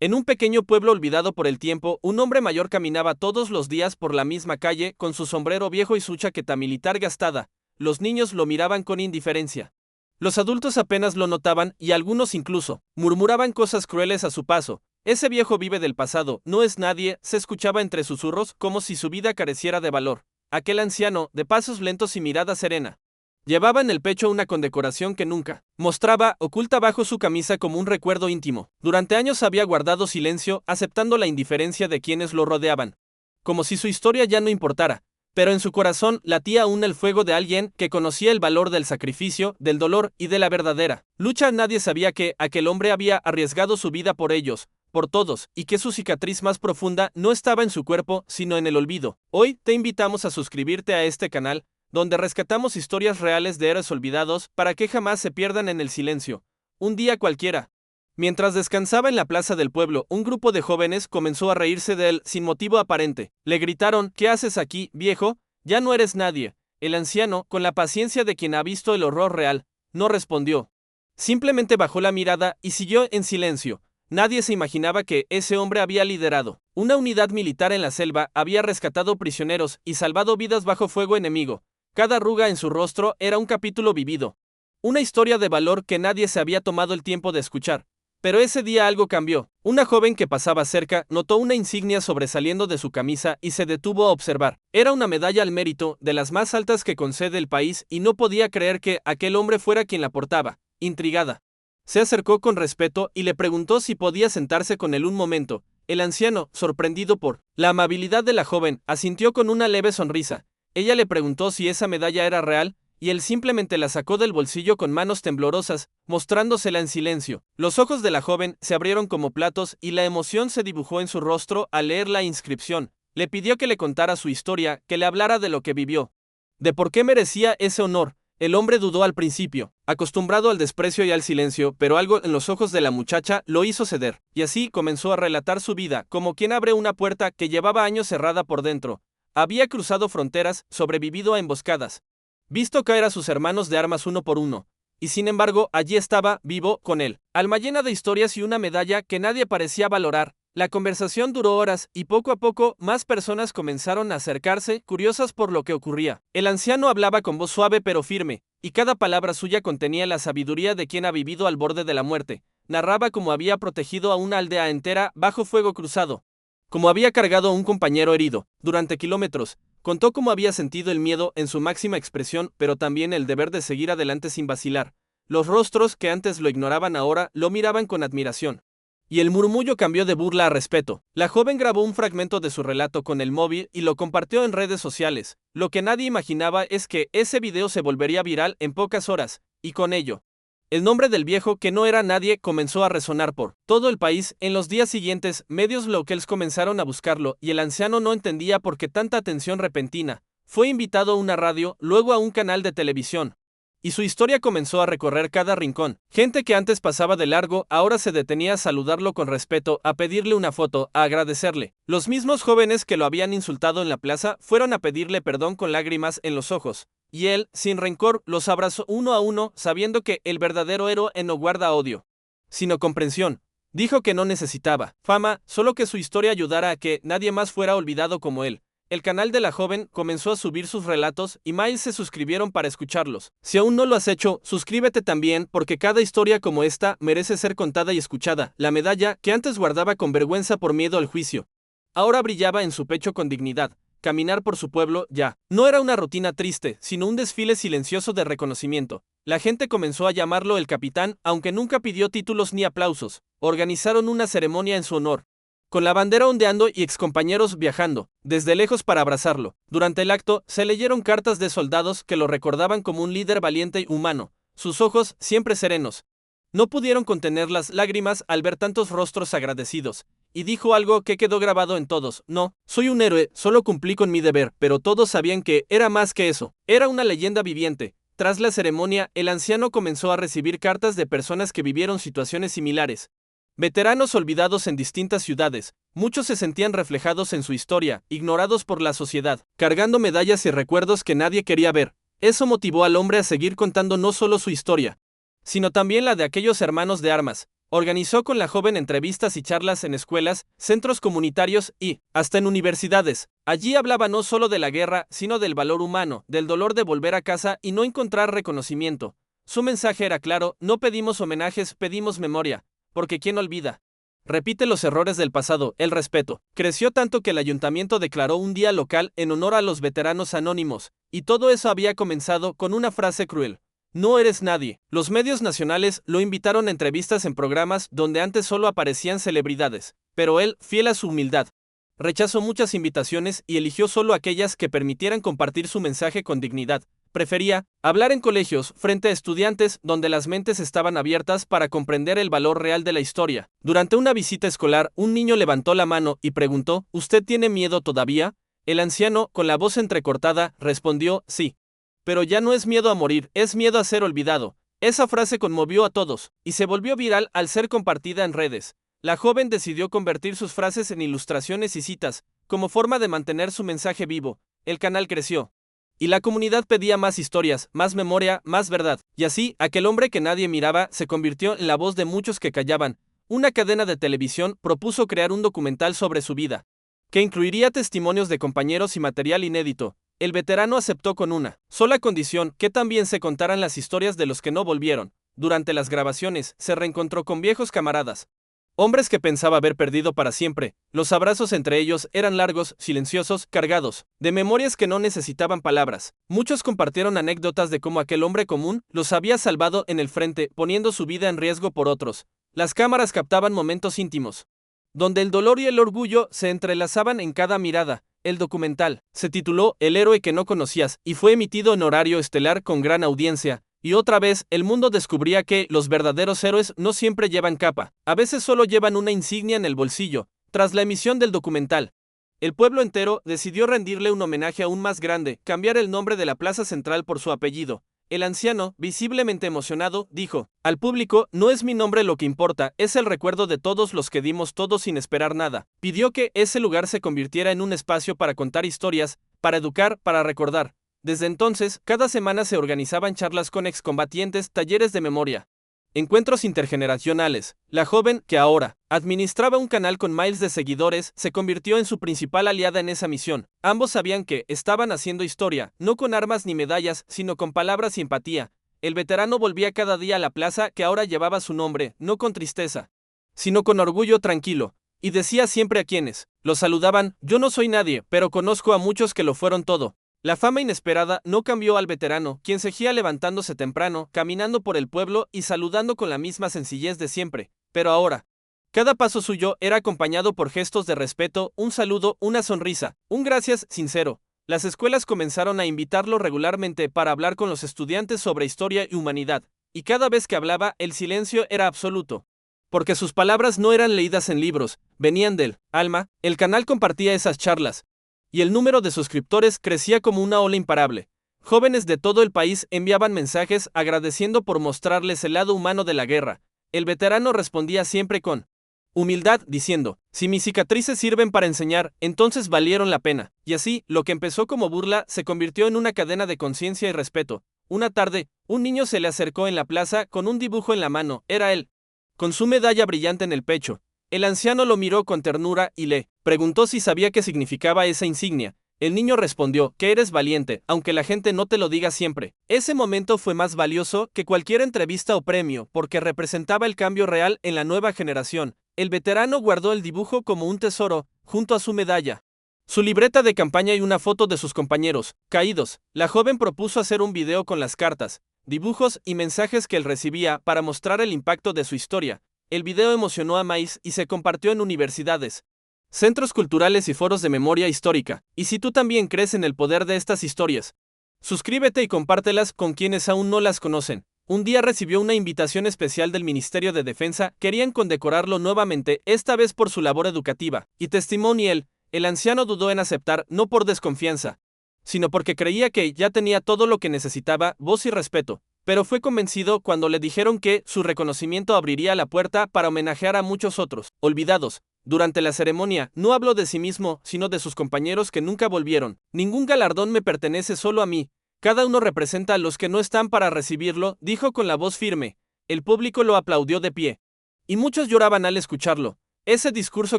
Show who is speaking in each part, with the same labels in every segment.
Speaker 1: En un pequeño pueblo olvidado por el tiempo, un hombre mayor caminaba todos los días por la misma calle con su sombrero viejo y su chaqueta militar gastada. Los niños lo miraban con indiferencia. Los adultos apenas lo notaban y algunos incluso murmuraban cosas crueles a su paso. Ese viejo vive del pasado, no es nadie, se escuchaba entre susurros como si su vida careciera de valor. Aquel anciano, de pasos lentos y mirada serena, llevaba en el pecho una condecoración que nunca mostraba, oculta bajo su camisa como un recuerdo íntimo. Durante años había guardado silencio, aceptando la indiferencia de quienes lo rodeaban, como si su historia ya no importara, pero en su corazón latía aún el fuego de alguien que conocía el valor del sacrificio, del dolor y de la verdadera lucha. Nadie sabía que aquel hombre había arriesgado su vida por ellos, por todos, y que su cicatriz más profunda no estaba en su cuerpo, sino en el olvido. Hoy te invitamos a suscribirte a este canal, donde rescatamos historias reales de héroes olvidados para que jamás se pierdan en el silencio. Un día cualquiera. Mientras descansaba en la plaza del pueblo, un grupo de jóvenes comenzó a reírse de él sin motivo aparente. Le gritaron: ¿Qué haces aquí, viejo? Ya no eres nadie. El anciano, con la paciencia de quien ha visto el horror real, no respondió. Simplemente bajó la mirada y siguió en silencio. Nadie se imaginaba que ese hombre había liderado una unidad militar en la selva, había rescatado prisioneros y salvado vidas bajo fuego enemigo. Cada arruga en su rostro era un capítulo vivido, una historia de valor que nadie se había tomado el tiempo de escuchar. Pero ese día algo cambió. Una joven que pasaba cerca notó una insignia sobresaliendo de su camisa y se detuvo a observar. Era una medalla al mérito, de las más altas que concede el país, y no podía creer que aquel hombre fuera quien la portaba. Intrigada, se acercó con respeto y le preguntó si podía sentarse con él un momento. El anciano, sorprendido por la amabilidad de la joven, asintió con una leve sonrisa. Ella le preguntó si esa medalla era real, y él simplemente la sacó del bolsillo con manos temblorosas, mostrándosela en silencio. Los ojos de la joven se abrieron como platos y la emoción se dibujó en su rostro al leer la inscripción. Le pidió que le contara su historia, que le hablara de lo que vivió, de por qué merecía ese honor. El hombre dudó al principio, acostumbrado al desprecio y al silencio, pero algo en los ojos de la muchacha lo hizo ceder, y así comenzó a relatar su vida, como quien abre una puerta que llevaba años cerrada por dentro. Había cruzado fronteras, sobrevivido a emboscadas, visto caer a sus hermanos de armas uno por uno, y sin embargo allí estaba, vivo, con él, alma llena de historias y una medalla que nadie parecía valorar. La conversación duró horas y poco a poco más personas comenzaron a acercarse, curiosas por lo que ocurría. El anciano hablaba con voz suave pero firme, y cada palabra suya contenía la sabiduría de quien ha vivido al borde de la muerte. Narraba cómo había protegido a una aldea entera bajo fuego cruzado, cómo había cargado a un compañero herido durante kilómetros. Contó cómo había sentido el miedo en su máxima expresión, pero también el deber de seguir adelante sin vacilar. Los rostros que antes lo ignoraban ahora lo miraban con admiración, y el murmullo cambió de burla a respeto. La joven grabó un fragmento de su relato con el móvil y lo compartió en redes sociales. Lo que nadie imaginaba es que ese video se volvería viral en pocas horas, y con ello, el nombre del viejo que no era nadie comenzó a resonar por todo el país. En los días siguientes, medios locales comenzaron a buscarlo y el anciano no entendía por qué tanta atención repentina. Fue invitado a una radio, luego a un canal de televisión, y su historia comenzó a recorrer cada rincón. Gente que antes pasaba de largo ahora se detenía a saludarlo con respeto, a pedirle una foto, a agradecerle. Los mismos jóvenes que lo habían insultado en la plaza fueron a pedirle perdón con lágrimas en los ojos. Y él, sin rencor, los abrazó uno a uno, sabiendo que el verdadero héroe no guarda odio, sino comprensión. Dijo que no necesitaba fama, solo que su historia ayudara a que nadie más fuera olvidado como él. El canal de la joven comenzó a subir sus relatos y miles se suscribieron para escucharlos. Si aún no lo has hecho, suscríbete también, porque cada historia como esta merece ser contada y escuchada. La medalla, que antes guardaba con vergüenza por miedo al juicio, ahora brillaba en su pecho con dignidad. Caminar por su pueblo ya no era una rutina triste, sino un desfile silencioso de reconocimiento. La gente comenzó a llamarlo el capitán, aunque nunca pidió títulos ni aplausos. Organizaron una ceremonia en su honor, con la bandera ondeando y excompañeros viajando desde lejos para abrazarlo. Durante el acto, se leyeron cartas de soldados que lo recordaban como un líder valiente y humano. Sus ojos, siempre serenos, no pudieron contener las lágrimas al ver tantos rostros agradecidos, y dijo algo que quedó grabado en todos: no, soy un héroe, solo cumplí con mi deber. Pero todos sabían que era más que eso, era una leyenda viviente. Tras la ceremonia, el anciano comenzó a recibir cartas de personas que vivieron situaciones similares. Veteranos olvidados en distintas ciudades, muchos se sentían reflejados en su historia, ignorados por la sociedad, cargando medallas y recuerdos que nadie quería ver. Eso motivó al hombre a seguir contando no solo su historia, sino también la de aquellos hermanos de armas, Organizó con la joven entrevistas y charlas en escuelas, centros comunitarios y, hasta en universidades. Allí hablaba no solo de la guerra, sino del valor humano, del dolor de volver a casa y no encontrar reconocimiento. Su mensaje era claro: no pedimos homenajes, pedimos memoria, porque ¿quién olvida? Repite los errores del pasado, el respeto. Creció tanto que el ayuntamiento declaró un día local en honor a los veteranos anónimos, y todo eso había comenzado con una frase cruel: no eres nadie. Los medios nacionales lo invitaron a entrevistas en programas donde antes solo aparecían celebridades, pero él, fiel a su humildad, rechazó muchas invitaciones y eligió solo aquellas que permitieran compartir su mensaje con dignidad. Prefería hablar en colegios frente a estudiantes donde las mentes estaban abiertas para comprender el valor real de la historia. Durante una visita escolar, un niño levantó la mano y preguntó: ¿usted tiene miedo todavía? El anciano, con la voz entrecortada, respondió: sí. Pero ya no es miedo a morir, es miedo a ser olvidado. Esa frase conmovió a todos, y se volvió viral al ser compartida en redes. La joven decidió convertir sus frases en ilustraciones y citas, como forma de mantener su mensaje vivo. El canal creció, y la comunidad pedía más historias, más memoria, más verdad. Y así, aquel hombre que nadie miraba se convirtió en la voz de muchos que callaban. Una cadena de televisión propuso crear un documental sobre su vida, que incluiría testimonios de compañeros y material inédito. El veterano aceptó con una sola condición: que también se contaran las historias de los que no volvieron. Durante las grabaciones, se reencontró con viejos camaradas, hombres que pensaba haber perdido para siempre. Los abrazos entre ellos eran largos, silenciosos, cargados de memorias que no necesitaban palabras. Muchos compartieron anécdotas de cómo aquel hombre común los había salvado en el frente, poniendo su vida en riesgo por otros. Las cámaras captaban momentos íntimos, donde el dolor y el orgullo se entrelazaban en cada mirada. El documental se tituló El héroe que no conocías y fue emitido en horario estelar con gran audiencia. Y otra vez, el mundo descubría que los verdaderos héroes no siempre llevan capa, a veces solo llevan una insignia en el bolsillo. Tras la emisión del documental, el pueblo entero decidió rendirle un homenaje aún más grande: cambiar el nombre de la plaza central por su apellido. El anciano, visiblemente emocionado, dijo: al público, no es mi nombre lo que importa, es el recuerdo de todos los que dimos todo sin esperar nada. Pidió que ese lugar se convirtiera en un espacio para contar historias, para educar, para recordar. Desde entonces, cada semana se organizaban charlas con excombatientes, talleres de memoria, encuentros intergeneracionales. La joven, que ahora administraba un canal con miles de seguidores, se convirtió en su principal aliada en esa misión. Ambos sabían que estaban haciendo historia, no con armas ni medallas, sino con palabras y empatía. El veterano volvía cada día a la plaza que ahora llevaba su nombre, no con tristeza, sino con orgullo tranquilo, y decía siempre a quienes lo saludaban: yo no soy nadie, pero conozco a muchos que lo fueron todo. La fama inesperada no cambió al veterano, quien seguía levantándose temprano, caminando por el pueblo y saludando con la misma sencillez de siempre. Pero ahora, cada paso suyo era acompañado por gestos de respeto, un saludo, una sonrisa, un gracias sincero. Las escuelas comenzaron a invitarlo regularmente para hablar con los estudiantes sobre historia y humanidad, y cada vez que hablaba, el silencio era absoluto, porque sus palabras no eran leídas en libros, venían del alma. El canal compartía esas charlas, y el número de suscriptores crecía como una ola imparable. Jóvenes de todo el país enviaban mensajes agradeciendo por mostrarles el lado humano de la guerra. El veterano respondía siempre con humildad, diciendo: si mis cicatrices sirven para enseñar, entonces valieron la pena. Y así, lo que empezó como burla se convirtió en una cadena de conciencia y respeto. Una tarde, un niño se le acercó en la plaza con un dibujo en la mano. Era él, con su medalla brillante en el pecho. El anciano lo miró con ternura y le preguntó si sabía qué significaba esa insignia. El niño respondió: que eres valiente, aunque la gente no te lo diga siempre. Ese momento fue más valioso que cualquier entrevista o premio, porque representaba el cambio real en la nueva generación. El veterano guardó el dibujo como un tesoro, junto a su medalla, su libreta de campaña y una foto de sus compañeros caídos. La joven propuso hacer un video con las cartas, dibujos y mensajes que él recibía para mostrar el impacto de su historia. El video emocionó a Maíz y se compartió en universidades, centros culturales y foros de memoria histórica. Y si tú también crees en el poder de estas historias, suscríbete y compártelas con quienes aún no las conocen. Un día recibió una invitación especial del Ministerio de Defensa. Querían condecorarlo nuevamente, esta vez por su labor educativa y testimonial. El anciano dudó en aceptar, no por desconfianza, sino porque creía que ya tenía todo lo que necesitaba: voz y respeto. Pero fue convencido cuando le dijeron que su reconocimiento abriría la puerta para homenajear a muchos otros, olvidados. Durante la ceremonia, no habló de sí mismo, sino de sus compañeros que nunca volvieron. Ningún galardón me pertenece solo a mí. Cada uno representa a los que no están para recibirlo, dijo con la voz firme. El público lo aplaudió de pie. y muchos lloraban al escucharlo. Ese discurso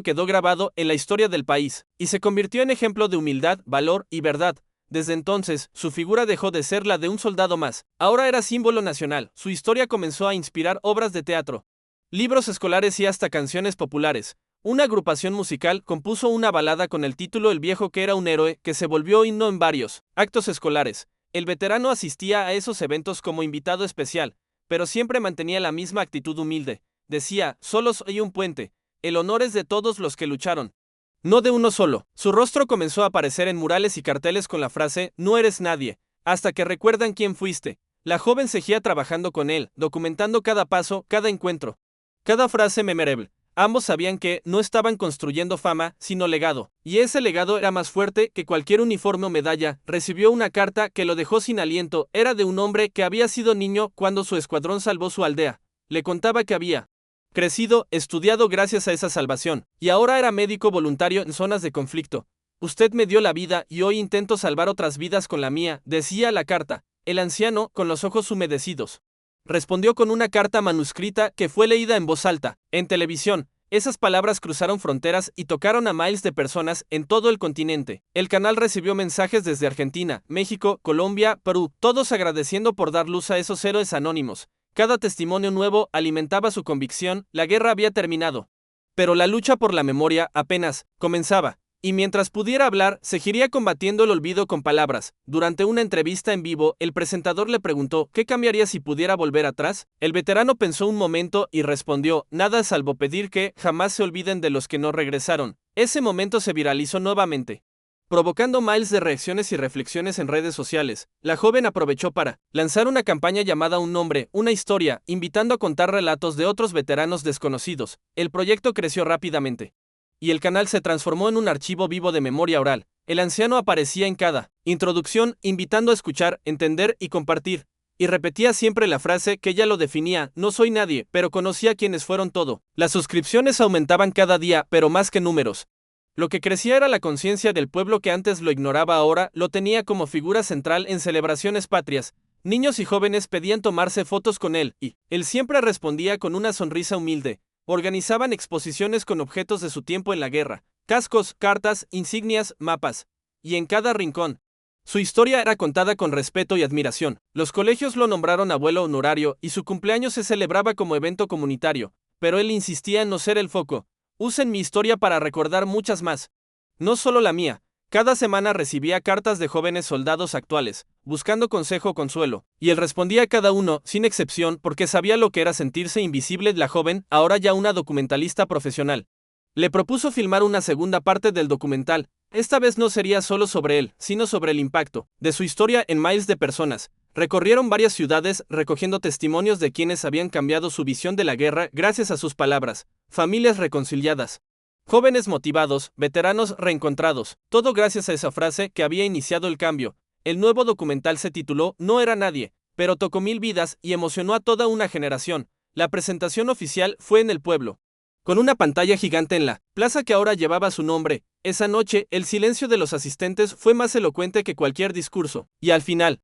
Speaker 1: quedó grabado en la historia del país, y se convirtió en ejemplo de humildad, valor y verdad. Desde entonces, su figura dejó de ser la de un soldado más. Ahora era símbolo nacional. Su historia comenzó a inspirar obras de teatro, libros escolares y hasta canciones populares. Una agrupación musical compuso una balada con el título El viejo que era un héroe, que se volvió himno en varios actos escolares. El veterano asistía a esos eventos como invitado especial, pero siempre mantenía la misma actitud humilde. Decía, solo soy un puente. El honor es de todos los que lucharon, no de uno solo. Su rostro comenzó a aparecer en murales y carteles con la frase, no eres nadie, hasta que recuerdan quién fuiste. La joven seguía trabajando con él, documentando cada paso, cada encuentro, cada frase memorable. Ambos sabían que no estaban construyendo fama, sino legado, y ese legado era más fuerte que cualquier uniforme o medalla. Recibió una carta que lo dejó sin aliento. Era de un hombre que había sido niño cuando su escuadrón salvó su aldea. Le contaba que había crecido, estudiado gracias a esa salvación, y ahora era médico voluntario en zonas de conflicto. Usted me dio la vida y hoy intento salvar otras vidas con la mía, decía la carta. El anciano, con los ojos humedecidos, respondió con una carta manuscrita que fue leída en voz alta, en televisión. Esas palabras cruzaron fronteras y tocaron a miles de personas en todo el continente. El canal recibió mensajes desde Argentina, México, Colombia, Perú, todos agradeciendo por dar luz a esos héroes anónimos. Cada testimonio nuevo alimentaba su convicción, la guerra había terminado. Pero la lucha por la memoria apenas comenzaba, y mientras pudiera hablar, seguiría combatiendo el olvido con palabras. Durante una entrevista en vivo, el presentador le preguntó ¿qué cambiaría si pudiera volver atrás? El veterano pensó un momento y respondió, nada salvo pedir que jamás se olviden de los que no regresaron. Ese momento se viralizó nuevamente, provocando miles de reacciones y reflexiones en redes sociales. La joven aprovechó para lanzar una campaña llamada Un nombre, una historia, invitando a contar relatos de otros veteranos desconocidos. El proyecto creció rápidamente, y el canal se transformó en un archivo vivo de memoria oral. El anciano aparecía en cada introducción, invitando a escuchar, entender y compartir, y repetía siempre la frase que ya lo definía, no soy nadie, pero conocí a quienes fueron todo. Las suscripciones aumentaban cada día, pero más que números. Lo que crecía era la conciencia del pueblo que antes lo ignoraba, ahora lo tenía como figura central en celebraciones patrias. Niños y jóvenes pedían tomarse fotos con él, y él siempre respondía con una sonrisa humilde. Organizaban exposiciones con objetos de su tiempo en la guerra, cascos, cartas, insignias, mapas, y en cada rincón su historia era contada con respeto y admiración. Los colegios lo nombraron abuelo honorario y su cumpleaños se celebraba como evento comunitario, pero él insistía en no ser el foco. Usen mi historia para recordar muchas más, no solo la mía. Cada semana recibía cartas de jóvenes soldados actuales, buscando consejo o consuelo, y él respondía a cada uno, sin excepción, porque sabía lo que era sentirse invisible. La joven, ahora ya una documentalista profesional, le propuso filmar una segunda parte del documental. Esta vez no sería solo sobre él, sino sobre el impacto de su historia en miles de personas. Recorrieron varias ciudades recogiendo testimonios de quienes habían cambiado su visión de la guerra gracias a sus palabras. Familias reconciliadas, jóvenes motivados, veteranos reencontrados, todo gracias a esa frase que había iniciado el cambio. El nuevo documental se tituló No era nadie, pero tocó 1000 vidas y emocionó a toda una generación. La presentación oficial fue en el pueblo, con una pantalla gigante en la plaza que ahora llevaba su nombre. Esa noche, el silencio de los asistentes fue más elocuente que cualquier discurso, y al final,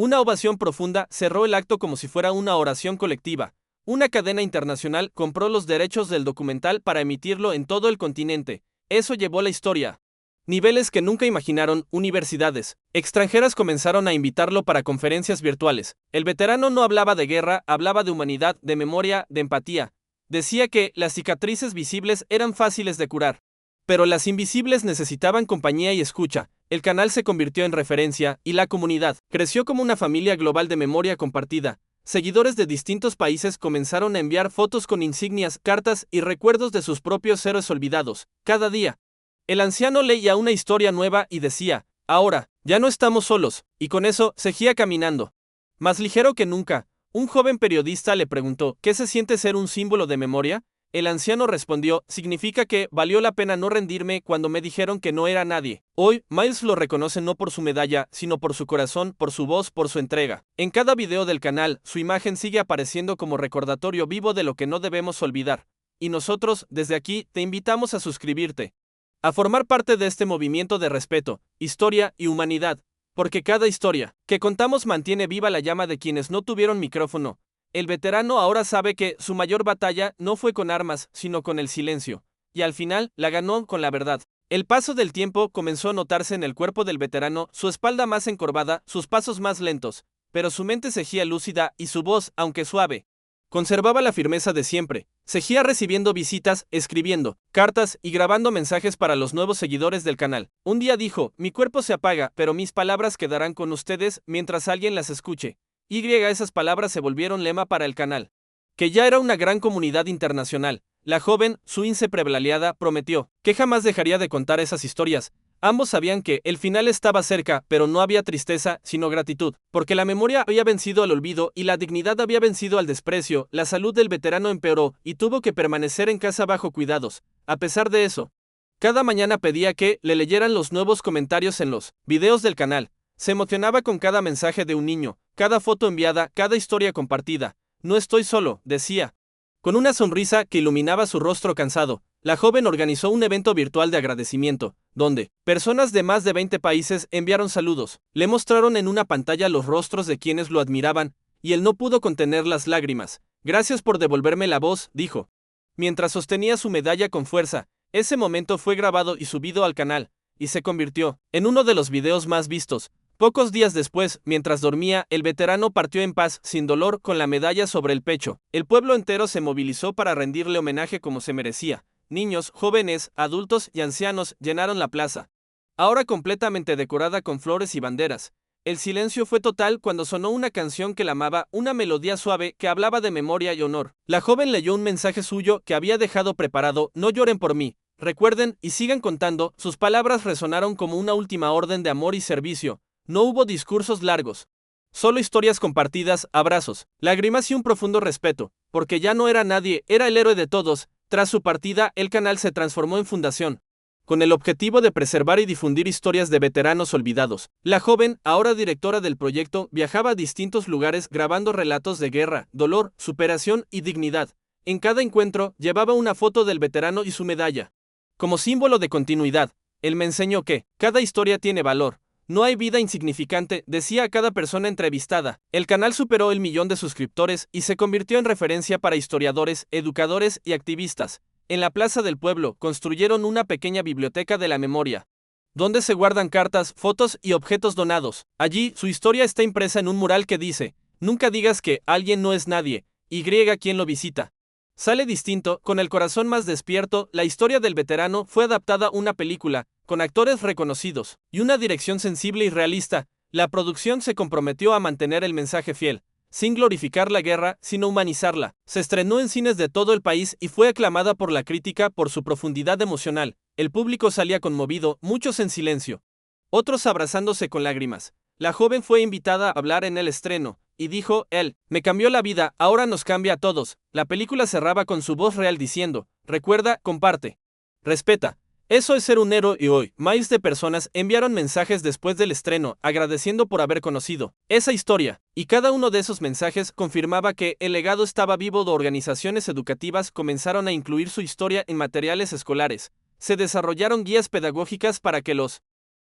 Speaker 1: una ovación profunda cerró el acto como si fuera una oración colectiva. Una cadena internacional compró los derechos del documental para emitirlo en todo el continente. Eso llevó la historia niveles que nunca imaginaron. Universidades extranjeras comenzaron a invitarlo para conferencias virtuales. El veterano no hablaba de guerra, hablaba de humanidad, de memoria, de empatía. Decía que las cicatrices visibles eran fáciles de curar, pero las invisibles necesitaban compañía y escucha. El canal se convirtió en referencia, y la comunidad creció como una familia global de memoria compartida. Seguidores de distintos países comenzaron a enviar fotos con insignias, cartas y recuerdos de sus propios héroes olvidados. Cada día, el anciano leía una historia nueva y decía, ahora, ya no estamos solos, y con eso seguía caminando, más ligero que nunca. Un joven periodista le preguntó, ¿qué se siente ser un símbolo de memoria? El anciano respondió, significa que valió la pena no rendirme cuando me dijeron que no era nadie. Hoy, Miles lo reconoce no por su medalla, sino por su corazón, por su voz, por su entrega. En cada video del canal, su imagen sigue apareciendo como recordatorio vivo de lo que no debemos olvidar. Y nosotros, desde aquí, te invitamos a suscribirte, a formar parte de este movimiento de respeto, historia y humanidad, porque cada historia que contamos mantiene viva la llama de quienes no tuvieron micrófono, El veterano ahora sabe que su mayor batalla no fue con armas, sino con el silencio. Y al final, la ganó con la verdad. El paso del tiempo comenzó a notarse en el cuerpo del veterano, su espalda más encorvada, sus pasos más lentos, pero su mente seguía lúcida y su voz, aunque suave, conservaba la firmeza de siempre. Seguía recibiendo visitas, escribiendo cartas y grabando mensajes para los nuevos seguidores del canal. Un día dijo: mi cuerpo se apaga, pero mis palabras quedarán con ustedes mientras alguien las escuche. Esas palabras se volvieron lema para el canal, que ya era una gran comunidad internacional. La joven, su inseparable, prometió que jamás dejaría de contar esas historias. Ambos sabían que el final estaba cerca, pero no había tristeza, sino gratitud, porque la memoria había vencido al olvido y la dignidad había vencido al desprecio. La salud del veterano empeoró y tuvo que permanecer en casa bajo cuidados. A pesar de eso, cada mañana pedía que le leyeran los nuevos comentarios en los videos del canal. Se emocionaba con cada mensaje de un niño, cada foto enviada, cada historia compartida. No estoy solo, decía, con una sonrisa que iluminaba su rostro cansado. La joven organizó un evento virtual de agradecimiento, donde personas de más de 20 países enviaron saludos. Le mostraron en una pantalla los rostros de quienes lo admiraban, y él no pudo contener las lágrimas. Gracias por devolverme la voz, dijo, mientras sostenía su medalla con fuerza. Ese momento fue grabado y subido al canal, y se convirtió en uno de los videos más vistos. Pocos días después, mientras dormía, el veterano partió en paz, sin dolor, con la medalla sobre el pecho. El pueblo entero se movilizó para rendirle homenaje como se merecía. Niños, jóvenes, adultos y ancianos llenaron la plaza, ahora completamente decorada con flores y banderas. El silencio fue total cuando sonó una canción que la amaba, una melodía suave que hablaba de memoria y honor. La joven leyó un mensaje suyo que había dejado preparado: no lloren por mí, recuerden y sigan contando. Sus palabras resonaron como una última orden de amor y servicio. No hubo discursos largos, solo historias compartidas, abrazos, lágrimas y un profundo respeto, porque ya no era nadie, era el héroe de todos. Tras su partida, el canal se transformó en fundación, con el objetivo de preservar y difundir historias de veteranos olvidados. La joven, ahora directora del proyecto, viajaba a distintos lugares grabando relatos de guerra, dolor, superación y dignidad. En cada encuentro, llevaba una foto del veterano y su medalla, como símbolo de continuidad. Él me enseñó que cada historia tiene valor. No hay vida insignificante, decía a cada persona entrevistada. El canal superó el 1.000.000 de suscriptores y se convirtió en referencia para historiadores, educadores y activistas. En la plaza del pueblo construyeron una pequeña biblioteca de la memoria, donde se guardan cartas, fotos y objetos donados. Allí, su historia está impresa en un mural que dice: nunca digas que alguien no es nadie, quien lo visita sale distinto. Con el corazón más despierto, la historia del veterano fue adaptada a una película, con actores reconocidos y una dirección sensible y realista. La producción se comprometió a mantener el mensaje fiel, sin glorificar la guerra, sino humanizarla. Se estrenó en cines de todo el país y fue aclamada por la crítica por su profundidad emocional. El público salía conmovido, muchos en silencio, otros abrazándose con lágrimas. La joven fue invitada a hablar en el estreno, y dijo: él me cambió la vida, ahora nos cambia a todos. La película cerraba con su voz real diciendo: recuerda, comparte, respeta. Eso es ser un héroe. Y hoy, miles de personas enviaron mensajes después del estreno, agradeciendo por haber conocido esa historia, y cada uno de esos mensajes confirmaba que el legado estaba vivo. Organizaciones educativas comenzaron a incluir su historia en materiales escolares. Se desarrollaron guías pedagógicas para que los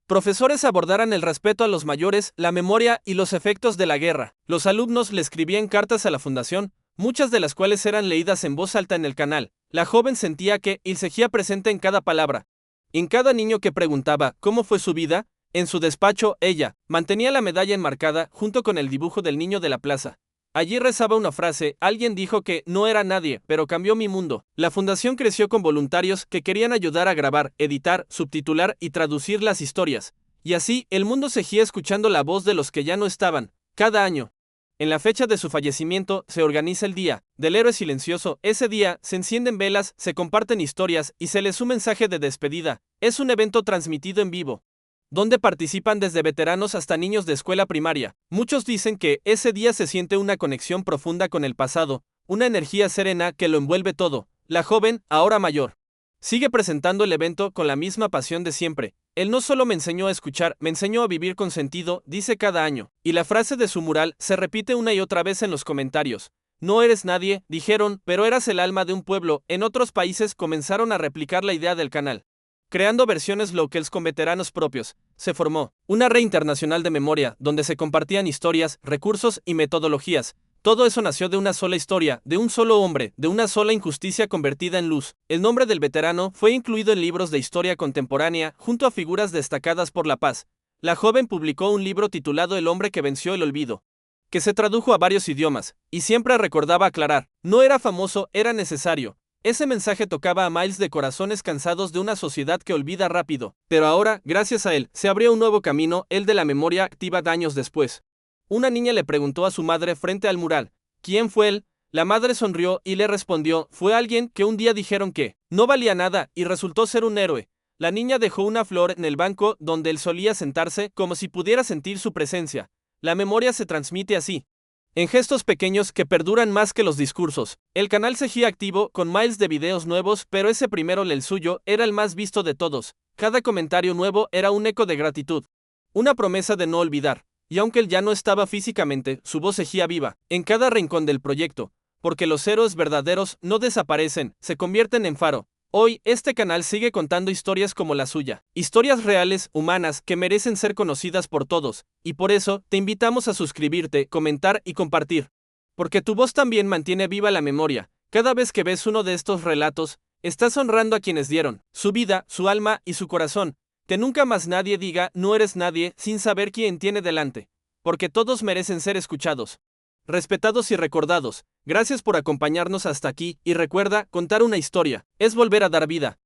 Speaker 1: profesores abordaran el respeto a los mayores, la memoria y los efectos de la guerra. Los alumnos le escribían cartas a la fundación, muchas de las cuales eran leídas en voz alta en el canal. La joven sentía que él seguía presente en cada palabra, en cada niño que preguntaba cómo fue su vida. En su despacho, ella mantenía la medalla enmarcada junto con el dibujo del niño de la plaza. Allí rezaba una frase: alguien dijo que no era nadie, pero cambió mi mundo. La fundación creció con voluntarios que querían ayudar a grabar, editar, subtitular y traducir las historias. Y así, el mundo seguía escuchando la voz de los que ya no estaban. Cada año, en la fecha de su fallecimiento, se organiza el Día del Héroe Silencioso. Ese día, se encienden velas, se comparten historias y se les un mensaje de despedida. Es un evento transmitido en vivo, donde participan desde veteranos hasta niños de escuela primaria. Muchos dicen que ese día se siente una conexión profunda con el pasado, una energía serena que lo envuelve todo. La joven, ahora mayor, sigue presentando el evento con la misma pasión de siempre. Él no solo me enseñó a escuchar, me enseñó a vivir con sentido, dice cada año. Y la frase de su mural se repite una y otra vez en los comentarios. No eres nadie, dijeron, pero eras el alma de un pueblo. En otros países comenzaron a replicar la idea del canal, creando versiones locales con veteranos propios. Se formó una red internacional de memoria, donde se compartían historias, recursos y metodologías. Todo eso nació de una sola historia, de un solo hombre, de una sola injusticia convertida en luz. El nombre del veterano fue incluido en libros de historia contemporánea, junto a figuras destacadas por la paz. La joven publicó un libro titulado El hombre que venció el olvido, que se tradujo a varios idiomas, y siempre recordaba aclarar, no era famoso, era necesario. Ese mensaje tocaba a miles de corazones cansados de una sociedad que olvida rápido, pero ahora, gracias a él, se abrió un nuevo camino, el de la memoria activa años después. Una niña le preguntó a su madre frente al mural, ¿quién fue él? La madre sonrió y le respondió, fue alguien que un día dijeron que no valía nada y resultó ser un héroe. La niña dejó una flor en el banco donde él solía sentarse como si pudiera sentir su presencia. La memoria se transmite así, en gestos pequeños que perduran más que los discursos. El canal seguía activo con miles de videos nuevos, pero ese primero, el suyo, era el más visto de todos. Cada comentario nuevo era un eco de gratitud, una promesa de no olvidar. Y aunque él ya no estaba físicamente, su voz seguía viva, en cada rincón del proyecto, porque los héroes verdaderos no desaparecen, se convierten en faro. Hoy, este canal sigue contando historias como la suya, historias reales, humanas, que merecen ser conocidas por todos, y por eso, te invitamos a suscribirte, comentar y compartir. Porque tu voz también mantiene viva la memoria. Cada vez que ves uno de estos relatos, estás honrando a quienes dieron su vida, su alma y su corazón. Que nunca más nadie diga no eres nadie sin saber quién tiene delante. Porque todos merecen ser escuchados, respetados y recordados. Gracias por acompañarnos hasta aquí y recuerda, contar una historia es volver a dar vida.